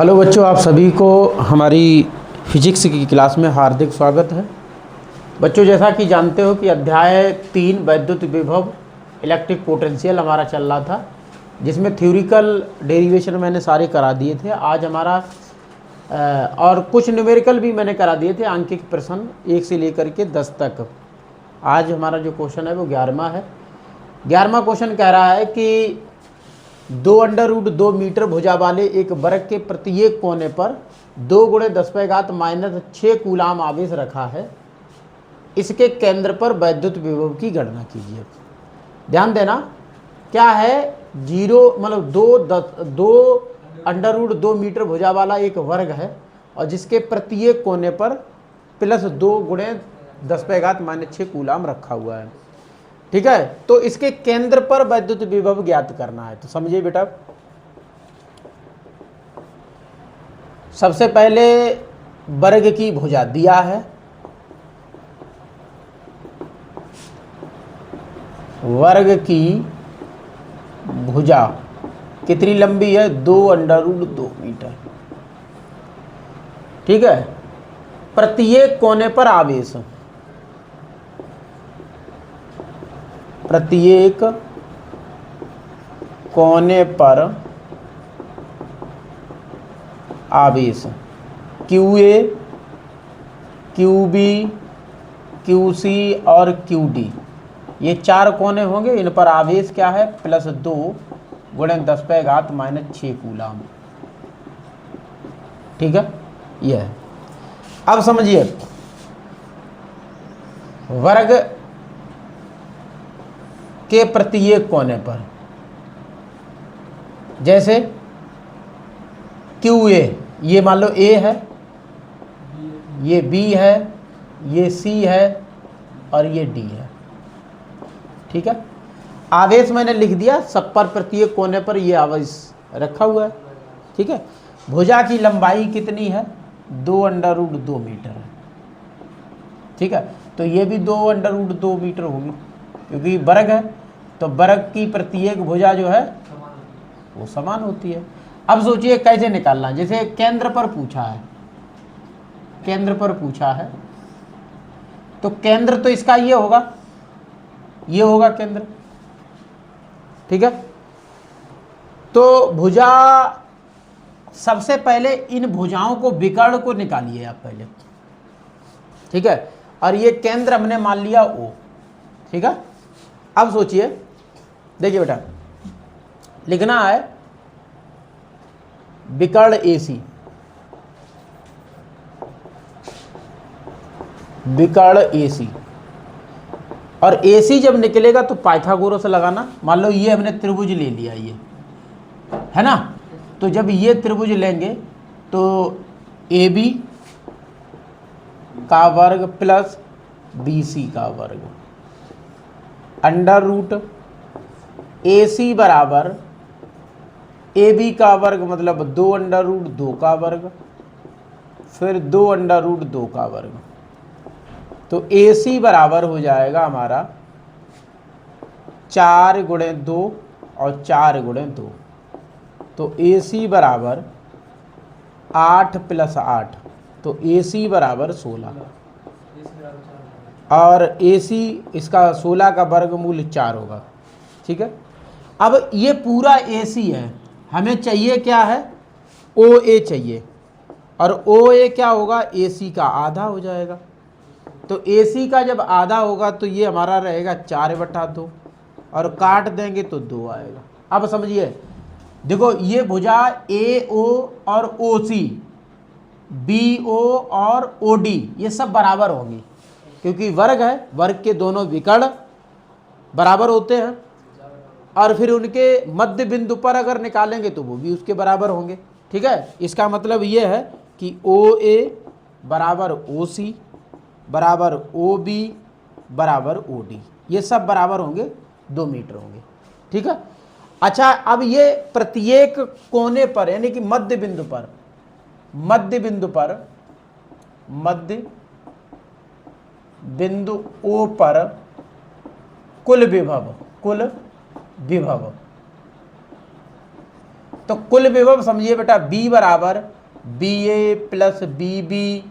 Hello बच्चों, आप सभी को हमारी फिजिक्स की क्लास में हार्दिक स्वागत है। बच्चों, जैसा कि जानते हो कि अध्याय 3 वैद्युत विभव इलेक्ट्रिक पोटेंशियल हमारा चल रहा था, जिसमें थ्योरिकल डेरिवेशन मैंने सारे करा दिए थे। आज हमारा और कुछ न्यूमेरिकल भी मैंने करा दिए थे, अंकित प्रश्न 1 से लेकर के 10 तक। आज हमारा जो क्वेश्चन है वो 11वां है। 11वां क्वेश्चन कह रहा है कि 2√2 मीटर भुजा वाले एक वर्ग के प्रत्येक कोने पर 2 × 10⁻⁻6 कूलाम आवेश रखा है। इसके केंद्र पर वैद्युत विभव की गणना कीजिए। ध्यान देना, क्या है, 2√2 मीटर भुजा वाला एक वर्ग है और जिसके प्रत्येक कोने पर +2 × 10⁻⁻6 कूलाम रखा हुआ है। ठीक है, तो इसके केंद्र पर वैद्युत विभव ज्ञात करना है। तो समझिए बेटा, सबसे पहले वर्ग की भुजा दिया है, वर्ग की भुजा कितनी लंबी है, 2√2 मीटर। ठीक है, प्रत्येक कोने पर आवेश, प्रत्येक कोने पर आवेश QA, QB, QC और QD, ये 4 कोने होंगे। इन पर आवेश क्या है, +2 × 10⁻⁻6 कूलाम। ठीक है, यह है। अब समझिए, वर्ग के प्रत्येक कोने पर, जैसे QA, ये मान लो A है, ये B है, ये C है और ये D है। ठीक है, आवेश मैंने लिख दिया, सब पर प्रत्येक कोने पर ये आवेश रखा हुआ है। ठीक है, भुजा की लंबाई कितनी है, 2√2 मीटर है। ठीक है, तो ये भी 2√2 मीटर होगी, क्योंकि वर्ग है तो वर्ग की प्रत्येक भुजा जो है वो समान होती है। अब सोचिए कैसे निकालना। जैसे केंद्र पर पूछा है, केंद्र पर पूछा है, तो केंद्र तो इसका ये होगा, ये होगा केंद्र। ठीक है, तो भुजा, सबसे पहले इन भुजाओं को विकर्ण को निकालिए आप पहले। ठीक है, और ये केंद्र हमने मान लिया O। ठीक है, अब सोचिए, देखिए बेटा, लिखना है विकर्ण AC, विकर्ण AC। और AC जब निकलेगा तो पाइथागोरस लगाना। मान लो ये हमने त्रिभुज ले लिया, ये है ना, तो जब ये त्रिभुज लेंगे तो AB का वर्ग प्लस BC का वर्ग √AC बराबर AB का वर्ग, मतलब 2√2 का वर्ग, फिर 2√2 का वर्ग। तो AC बराबर हो जाएगा हमारा 4 × 2 और 4 × 2। तो AC बराबर 8 + 8, तो AC बराबर 16। और AC इसका 16 का वर्गमूल 4 होगा। ठीक है, अब ये पूरा AC है, हमें चाहिए क्या है, OA चाहिए, और OA क्या होगा, AC का आधा हो जाएगा। तो AC का जब आधा होगा तो ये हमारा रहेगा 4/2, और काट देंगे तो 2 आएगा। अब समझिए, देखो ये भुजा AO और OC, BO और OD ये सब बराबर होंगी, क्योंकि वर्ग है, वर्ग के दोनों विकर्ण बराबर होते हैं। और फिर उनके मध्य बिंदु पर अगर निकालेंगे तो वो भी उसके बराबर होंगे। ठीक है, इसका मतलब ये है कि OA बराबर OC बराबर OB बराबर OD, ये सब बराबर होंगे, 2 मीटर होंगे। ठीक है, अच्छा, अब ये प्रत्येक कोने पर, यानी कि मध्य बिंदु पर, मध्य बिंदु पर, मध्य बिंदु O पर कुल विभव, कुल विभव तो कुल विभव समझिए बेटा B बराबर B A plus B B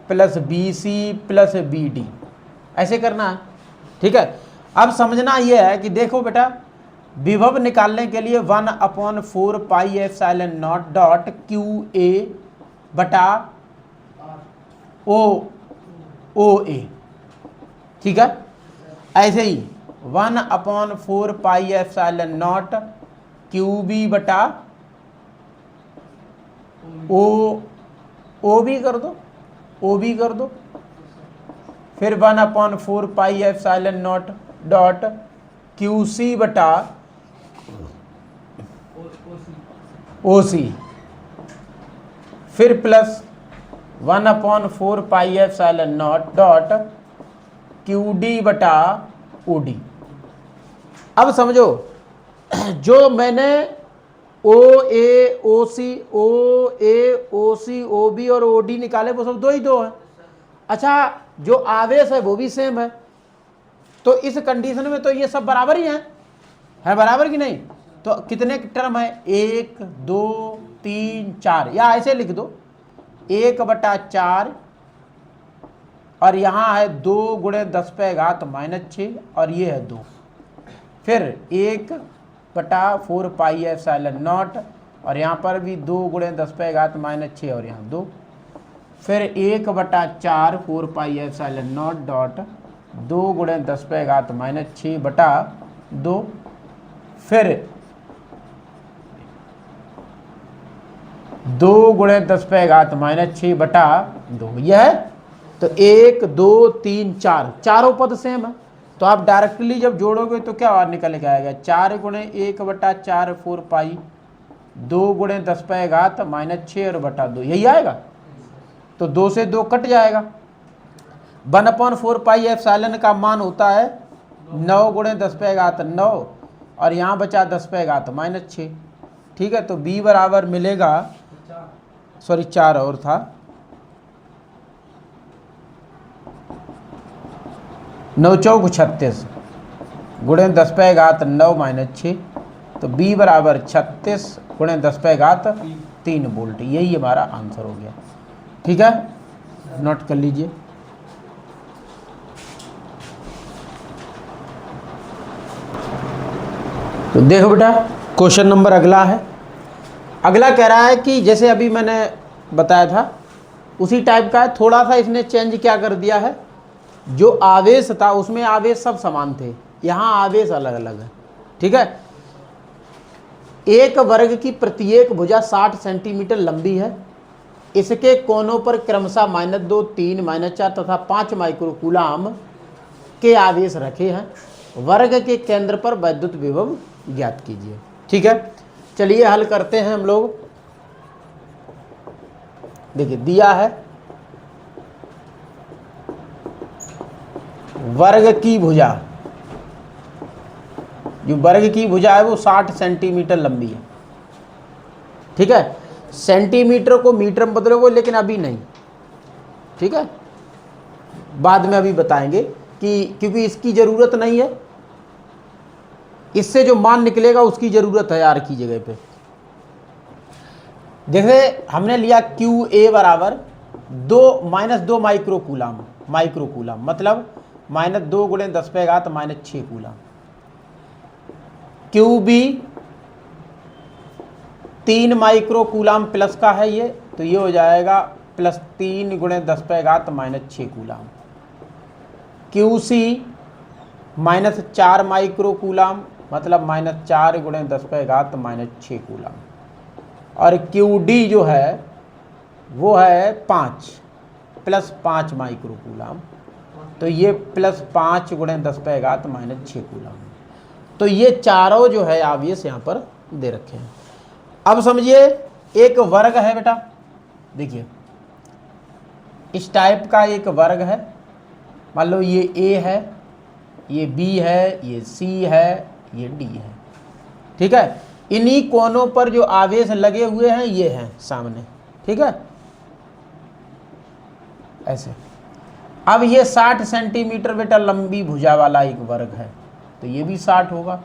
plus B C plus B D, ऐसे करना है। ठीक है, अब समझना यह है कि देखो बेटा विभव निकालने के लिए 1/4 pi epsilon naught dot Q A बटा ओ ए, ठीक है। ऐसे ही 1/4 pi epsilon naught Q B बटा ओ भी कर दो, ओ भी कर दो, फिर 1/4 pi epsilon naught dot Q C बटा ओ सी, फिर plus 1/4 pi epsilon naught dot Q D बटा ओ डी। अब समझो जो मैंने ओ ए ओ सी ओ बी और ओ डी निकाले वो सब दो हैं। अच्छा, जो आवेश है वो भी सेम है, तो इस कंडीशन में तो ये सब बराबर ही हैं, है बराबर कि नहीं। तो कितने टर्म है, 1 2 3 4, या ऐसे लिख दो 1/4 और यहाँ है 2 × 10⁻⁻⁶ और ये है 2, फिर 1/4 पाई एप्सिलॉन नॉट और यहाँ पर भी 2 × 10⁻⁻⁶ और यहाँ 2, फिर 1/4 4 पाई एप्सिलॉन नॉट डॉट 2 × 10⁻⁻⁶ बटा 2, फिर 2 × 10⁻⁻⁶ बटा 2, यह है। तो 1 2 3 4 चारों पद सेम है, तो आप डायरेक्टली जब जोड़ोगे तो क्या और निकल के आएगा, 4 × 1/4 4 पाई 2 × 10⁻⁻⁶ और बटा 2, यही आएगा। तो 2 से 2 कट जाएगा। 1/4 पाई एप्सिलॉन का मान होता है 9 × 10⁻⁹ और यहाँ बचा 10⁻⁻�6, ठीक है। तो B बराबर मिलेगा, सॉरी 4 और था, 9 चौक 36 × 10⁻⁹ तो B बराबर 36 × 10⁻³ वोल्ट, यही हमारा आंसर हो गया। ठीक है, नोट कर लीजिए। तो देखो बेटा क्वेश्चन नंबर अगला है। अगला कह रहा है कि जैसे अभी मैंने बताया था उसी टाइप का है, थोड़ा सा इसने चेंज क्या कर दिया है, जो आवेश था उसमें आवेश सब समान थे, यहाँ आवेश अलग अलग है। ठीक है, एक वर्ग की प्रत्येक भुजा 60 सेंटीमीटर लंबी है, इसके कोनों पर क्रमशः -2 3 -4 तथा 5 माइक्रोकूलाम के आवेश रखे हैं। वर्ग के केंद्र पर वैद्युत विभव ज्ञात कीजिए। ठीक है, चलिए हल करते हैं हम लोग। देखिए दिया है वर्ग की भुजा, जो वर्ग की भुजा है वो 60 सेंटीमीटर लंबी है। ठीक है, सेंटीमीटर को मीटर में बदलोगे लेकिन अभी नहीं, ठीक है, बाद में अभी बताएंगे कि क्योंकि इसकी ज़रूरत नहीं है, इससे जो मान निकलेगा उसकी ज़रूरत है आर की जगह पे। जैसे हमने लिया क्यू ए बराबर -2 माइक्रोकूलाम मतलब -2 × 10⁻⁻�6 कूलाम। क्यू बी 3 माइक्रोकूलाम प्लस का है ये, तो ये हो जाएगा +3 × 10⁻⁻�6 कूलाम। क्यू सी -4 माइक्रोकूलाम मतलब -4 × 10⁻⁻�6 कूलाम। और क्यू डी जो है वो है 5 +5 माइक्रोकूलाम, तो ये +5 × 10⁻⁻�6 कूलाम। तो ये चारों जो है आवेश यहाँ पर दे रखे हैं। अब समझिए एक वर्ग है बेटा, देखिए इस टाइप का एक वर्ग है, मान लो ये ए है, ये बी है, ये सी है, ये डी है। ठीक है, इन्हीं कोनों पर जो आवेश लगे हुए हैं ये हैं सामने। ठीक है, ऐसे। अब ये 60 सेंटीमीटर बेटा लंबी भुजा वाला एक वर्ग है, तो ये भी 60 होगा।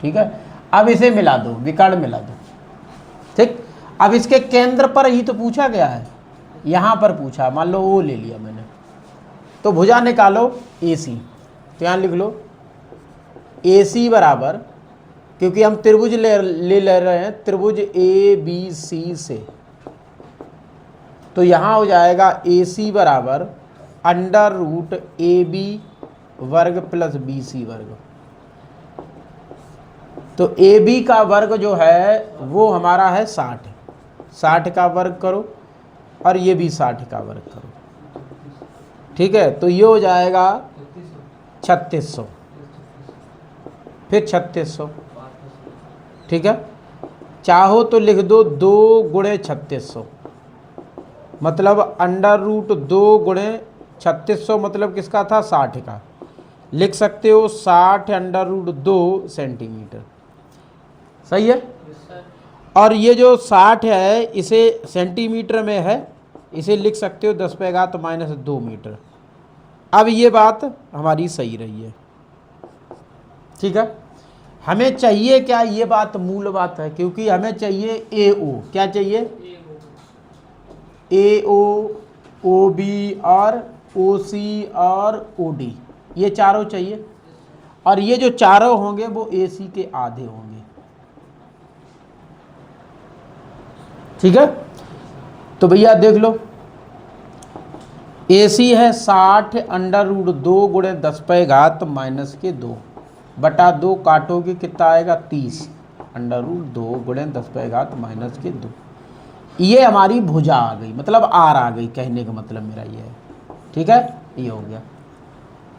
ठीक है। अब इसे मिला दो, विकर्ण मिला दो, ठीक। अब इसके केंद्र पर ही तो पूछा गया है, यहाँ पर पूछा, मान लो ओ ले लिया मैंने, तो भुजा निकालो AC, तो यहाँ लिख लो AC बराबर, क्योंकि हम त्रिभुज ले रहे हैं त्रिभुज ABC से, तो यहाँ हो जाएगा AC बराबर √AB वर्ग प्लस BC वर्ग। तो AB का वर्ग जो है वो हमारा है 60, 60 का वर्ग करो और ये भी 60 का वर्ग करो, ठीक है। तो ये हो जाएगा 3600, फिर 3600, ठीक है। चाहो तो लिख दो 2 गुणे 3600, मतलब √2 गुणे 3600, मतलब किसका था, 60 का। लिख सकते हो 60 √2 सेंटीमीटर, सही है। और ये जो 60 है इसे सेंटीमीटर में है, इसे लिख सकते हो 10⁻⁻2 मीटर। अब ये बात हमारी सही रही है, ठीक है। हमें चाहिए क्या, ये बात मूल बात है, क्योंकि हमें चाहिए AO, क्या चाहिए, AO, OB और OC और OD, ये चारों चाहिए। और ये जो चारों होंगे वो AC के आधे होंगे, ठीक है। तो भैया देख लो, AC है 60 √2 गुणे 10⁻⁻2 बटा 2, काटोगे कितना आएगा, 30 √2 गुणे 10⁻⁻2। ये हमारी भुजा आ गई, मतलब R आ गई, कहने का मतलब मेरा ये है, ठीक है। ये हो गया।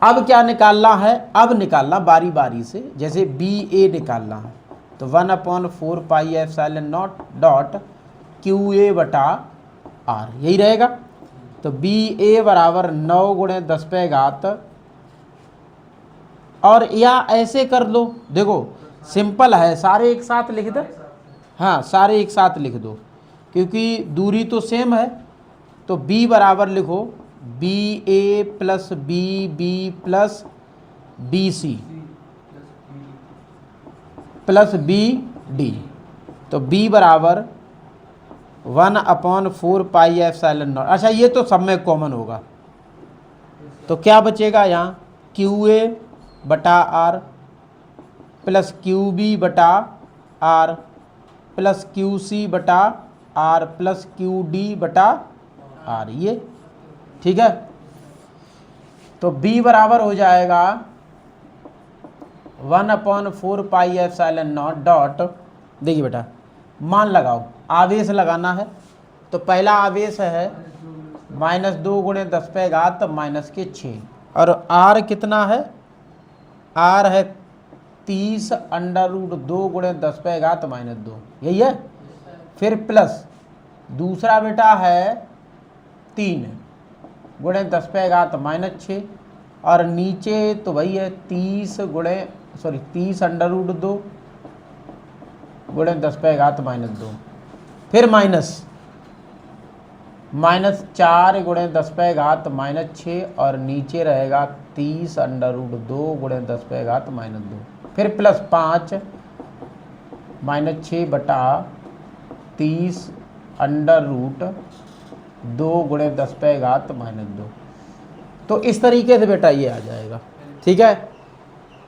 अब क्या निकालना है, अब निकालना बारी बारी से, जैसे BA निकालना है तो 1/4πε0 डॉट QA बटा R, यही रहेगा। तो BA बराबर 9 गुणे 10⁻, और या ऐसे कर लो, देखो सिंपल है, सारे एक साथ लिख दो, हाँ सारे एक साथ लिख दो, क्योंकि दूरी तो सेम है। तो B बराबर लिखो BA plus BB plus BC plus BD। तो B बराबर 1/4πε0। अच्छा, ये तो सब में कॉमन होगा, तो क्या बचेगा यहाँ, QA बटा R प्लस QB बटा R प्लस QC बटा R प्लस QD बटा R, ये ठीक है। तो B बराबर हो जाएगा 1/4πε0 डॉट, देखिए बेटा मान लगाओ, आवेश लगाना है। तो पहला आवेश है -2 गुणे 10⁻⁻6, और R कितना है, R है 30 √2 गुणे 10⁻⁻2, यही है। फिर प्लस दूसरा बेटा है 3 गुणे 10⁻⁻6, और नीचे तो वही है 30 √2 गुणे 10⁻⁻2, फिर -4 गुणे 10⁻⁻6, और नीचे रहेगा 30 √2 गुणे 10⁻⁻2, फिर प्लस 5 -6 बटा 30 √2 गुणे 10⁻⁻2। तो इस तरीके से बेटा ये आ जाएगा, ठीक है।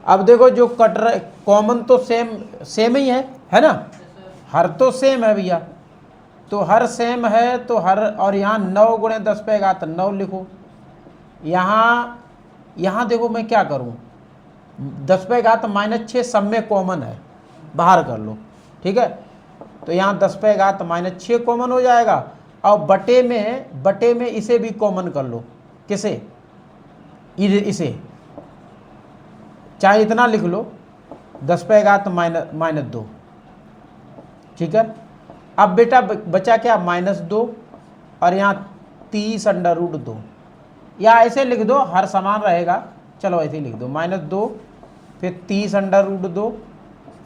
अब देखो जो कट रहा, कॉमन तो सेम ही है ना, हर तो सेम है भैया, तो हर सेम है तो हर, और यहाँ 9 गुणे 10⁻9 लिखो। यहाँ देखो मैं क्या करूँ, 10⁻6 सब में कॉमन है, बाहर कर लो, ठीक है। तो यहाँ 10⁻6 कॉमन हो जाएगा, और बटे में इसे भी कॉमन कर लो, किसे, इसे चाहे इतना लिख लो 10⁻⁻2, ठीक है। अब बेटा बचा क्या, -2, और यहाँ 30 √2, या ऐसे लिख दो, हर समान रहेगा, चलो ऐसे लिख दो, -2 फिर 30 √2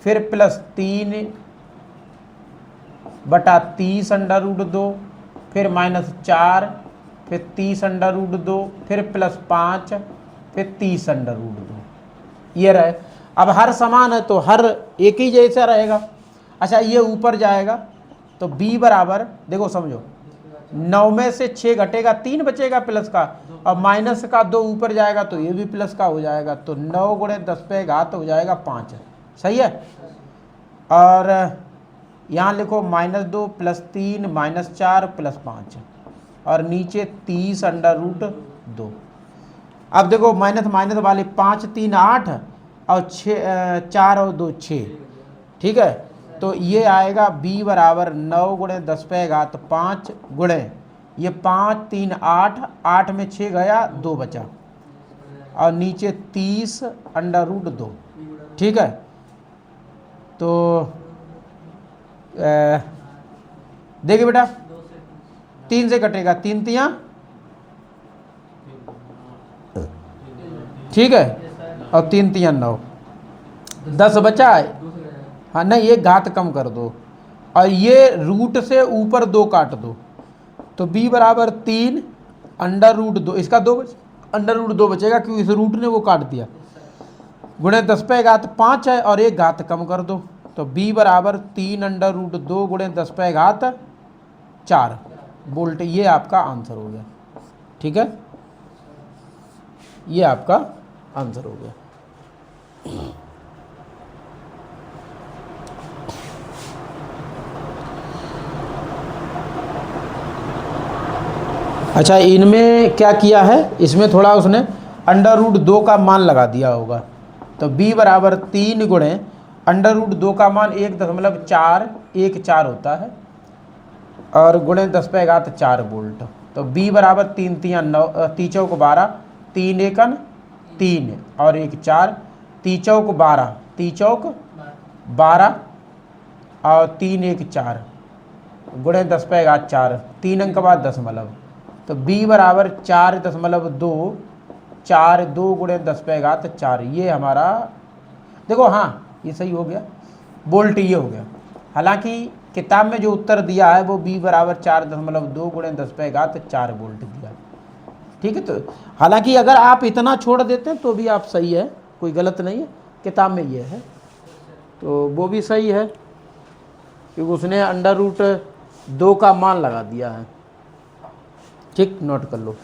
फिर प्लस 3 बटा 30 √2 फिर -4 फिर 30 √2 फिर प्लस 5 फिर 30 √2, ये रहे। अब हर समान है तो हर एक ही जैसा रहेगा। अच्छा ये ऊपर जाएगा तो b बराबर, देखो समझो, 9 में से 6 घटेगा 3 बचेगा प्लस का, और माइनस का 2 ऊपर जाएगा तो ये भी प्लस का हो जाएगा, तो 9 गुणे 10 पे घात हो जाएगा 5। सही है। और यहाँ लिखो -2 + 3 -4 + 5, और नीचे 30 √ 2। अब देखो माइनस माइनस वाले 5 3 8 और 6 4 और 2 6, ठीक है। तो ये आएगा b बराबर 9 गुणे 10 पे घात 5 गुणे ये 5 3 8, 8 में 6 गया 2 बचा, और नीचे 30 √ 2, ठीक है। तो देखिए बेटा 3 से कटेगा 3 तियां, ठीक है, और 3 तियां 9, 10 बचा है। हाँ नहीं, ये घात कम कर दो और ये रूट से ऊपर 2 काट दो, तो b बराबर 3 √ 2, इसका 2 √2 बचेगा क्योंकि इस रूट ने वो काट दिया, गुणे 10 पे घात 5 है और एक घात कम कर दो, तो b बराबर 3 √2 गुणे 10 पे घात 4 वोल्ट। ये आपका आंसर हो गया, ठीक है, ये आपका आंसर हो गया। अच्छा इनमें क्या किया है, इसमें थोड़ा उसने √2 का मान लगा दिया होगा, तो b बराबर 3 गुणे √2 का मान 1.414 होता है, और गुणे 10 पे घात 4 वोल्ट, तो b बराबर 3 तियां 9, 3 चौक 12, 3 एकन 3 और 1 4, 3 चौक 12, 3 चौक 12 और 3 1 4 गुणे 10 पे घात 4, 3 अंक बाद दशमलव, तो b बराबर 4.2, 4 2 गुणे 10 पे घात 4, ये हमारा देखो, हाँ ये सही हो गया, वोल्ट ये हो गया। हालांकि किताब में जो उत्तर दिया है वो b बराबर 4.2 गुणे 10 पे घात 4 वोल्ट दिया, ठीक है। तो हालांकि अगर आप इतना छोड़ देते हैं तो भी आप सही है, कोई गलत नहीं है, किताब में ये है तो वो भी सही है, क्योंकि उसने √2 का मान लगा दिया है, ठीक, नोट कर लो।